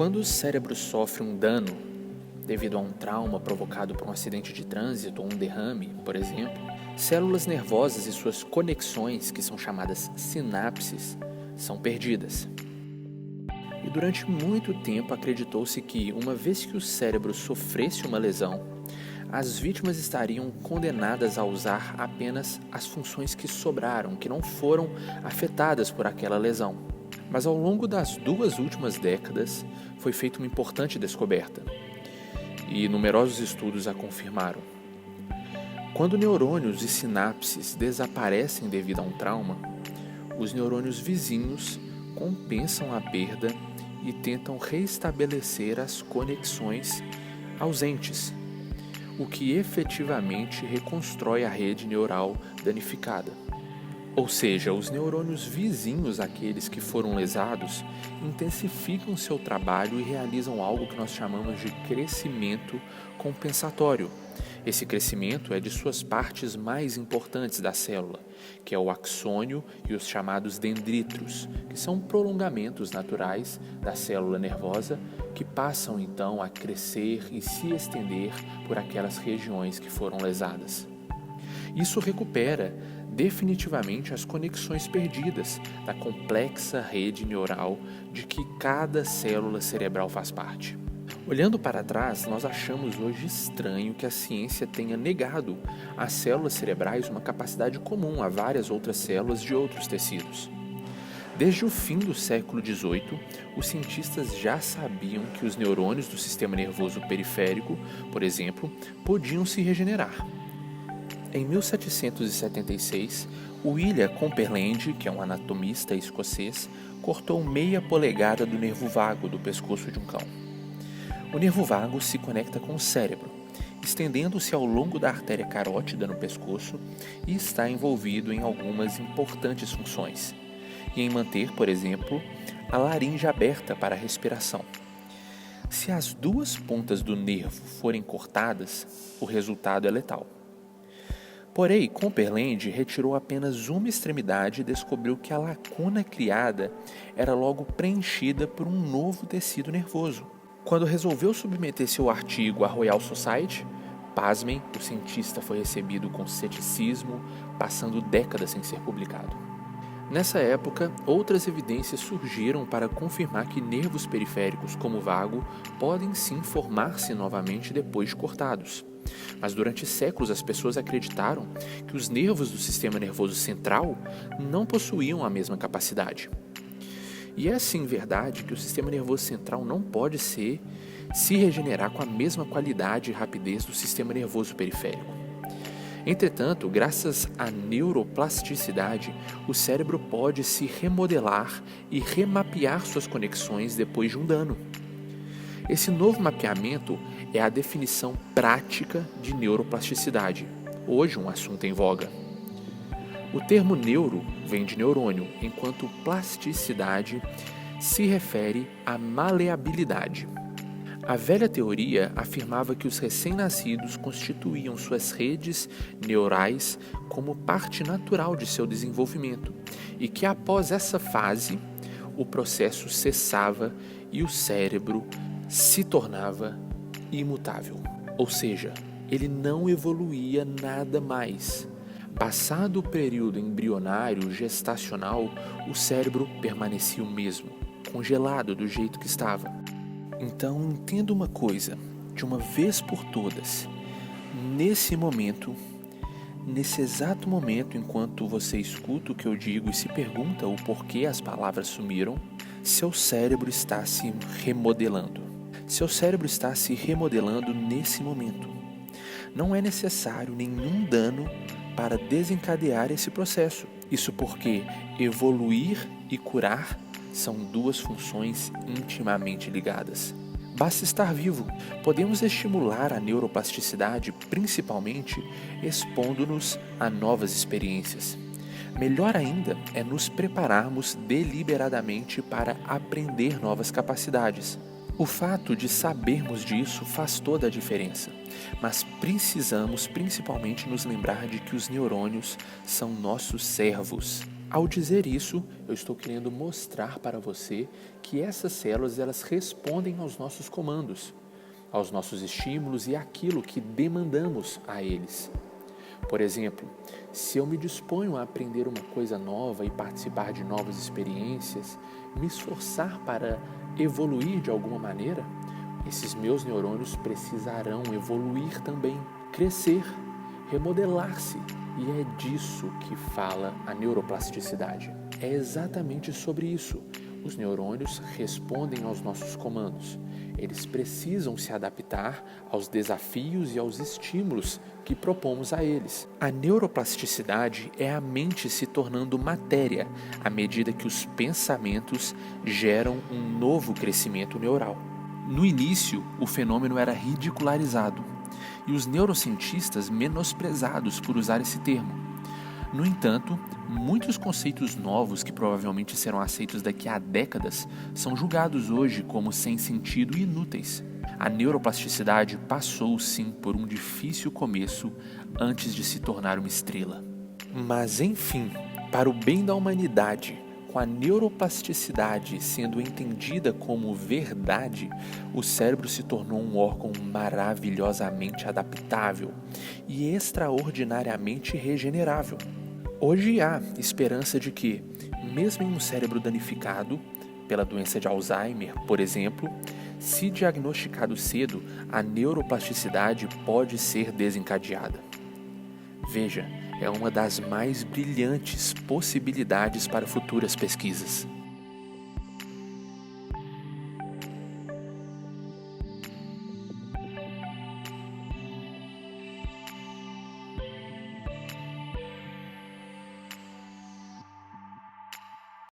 Quando o cérebro sofre um dano devido a um trauma provocado por um acidente de trânsito ou um derrame, por exemplo, células nervosas e suas conexões, que são chamadas sinapses, são perdidas. E durante muito tempo acreditou-se que, uma vez que o cérebro sofresse uma lesão, as vítimas estariam condenadas a usar apenas as funções que sobraram, que não foram afetadas por aquela lesão. Mas ao longo das 2 últimas décadas, foi feita uma importante descoberta, e numerosos estudos a confirmaram. Quando neurônios e sinapses desaparecem devido a um trauma, os neurônios vizinhos compensam a perda e tentam reestabelecer as conexões ausentes, o que efetivamente reconstrói a rede neural danificada. Ou seja, os neurônios vizinhos àqueles que foram lesados intensificam seu trabalho e realizam algo que nós chamamos de crescimento compensatório. Esse crescimento é de suas partes mais importantes da célula, que é o axônio e os chamados dendritos, que são prolongamentos naturais da célula nervosa que passam então a crescer e se estender por aquelas regiões que foram lesadas. Isso recupera definitivamente as conexões perdidas da complexa rede neural de que cada célula cerebral faz parte. Olhando para trás, nós achamos hoje estranho que a ciência tenha negado às células cerebrais uma capacidade comum a várias outras células de outros tecidos. Desde o fim do século XVIII, os cientistas já sabiam que os neurônios do sistema nervoso periférico, por exemplo, podiam se regenerar. Em 1776, William Copperland, que é um anatomista escocês, cortou meia polegada do nervo vago do pescoço de um cão. O nervo vago se conecta com o cérebro, estendendo-se ao longo da artéria carótida no pescoço e está envolvido em algumas importantes funções, e em manter, por exemplo, a laringe aberta para a respiração. Se as 2 pontas do nervo forem cortadas, o resultado é letal. Porém, Copperland retirou apenas uma extremidade e descobriu que a lacuna criada era logo preenchida por um novo tecido nervoso. Quando resolveu submeter seu artigo à Royal Society, pasmem, o cientista foi recebido com ceticismo, passando décadas sem ser publicado. Nessa época, outras evidências surgiram para confirmar que nervos periféricos, como o vago, podem sim formar-se novamente depois de cortados. Mas durante séculos as pessoas acreditaram que os nervos do sistema nervoso central não possuíam a mesma capacidade. E é sim verdade que o sistema nervoso central não pode se regenerar com a mesma qualidade e rapidez do sistema nervoso periférico. Entretanto, graças à neuroplasticidade, o cérebro pode se remodelar e remapear suas conexões depois de um dano. Esse novo mapeamento é a definição prática de neuroplasticidade, hoje um assunto em voga. O termo neuro vem de neurônio, enquanto plasticidade se refere à maleabilidade. A velha teoria afirmava que os recém-nascidos constituíam suas redes neurais como parte natural de seu desenvolvimento e que após essa fase o processo cessava e o cérebro se tornava imutável, ou seja, ele não evoluía nada mais. Passado o período embrionário gestacional, o cérebro permanecia o mesmo, congelado do jeito que estava. Então entenda uma coisa, de uma vez por todas, nesse exato momento, enquanto você escuta o que eu digo e se pergunta o porquê as palavras sumiram, seu cérebro está se remodelando. Seu cérebro está se remodelando nesse momento. Não é necessário nenhum dano para desencadear esse processo. Isso porque evoluir e curar são 2 funções intimamente ligadas. Basta estar vivo. Podemos estimular a neuroplasticidade principalmente expondo-nos a novas experiências. Melhor ainda é nos prepararmos deliberadamente para aprender novas capacidades. O fato de sabermos disso faz toda a diferença, mas precisamos principalmente nos lembrar de que os neurônios são nossos servos. Ao dizer isso, eu estou querendo mostrar para você que essas células elas respondem aos nossos comandos, aos nossos estímulos e àquilo que demandamos a eles. Por exemplo, se eu me disponho a aprender uma coisa nova e participar de novas experiências, me esforçar para evoluir de alguma maneira, esses meus neurônios precisarão evoluir também, crescer, remodelar-se. E é disso que fala a neuroplasticidade. É exatamente sobre isso. Os neurônios respondem aos nossos comandos. Eles precisam se adaptar aos desafios e aos estímulos que propomos a eles. A neuroplasticidade é a mente se tornando matéria à medida que os pensamentos geram um novo crescimento neural. No início, o fenômeno era ridicularizado e os neurocientistas menosprezados por usar esse termo. No entanto, muitos conceitos novos que provavelmente serão aceitos daqui a décadas são julgados hoje como sem sentido e inúteis. A neuroplasticidade passou sim por um difícil começo antes de se tornar uma estrela. Mas enfim, para o bem da humanidade, com a neuroplasticidade sendo entendida como verdade, o cérebro se tornou um órgão maravilhosamente adaptável e extraordinariamente regenerável. Hoje há esperança de que, mesmo em um cérebro danificado pela doença de Alzheimer, por exemplo, se diagnosticado cedo, a neuroplasticidade pode ser desencadeada. Veja, é uma das mais brilhantes possibilidades para futuras pesquisas.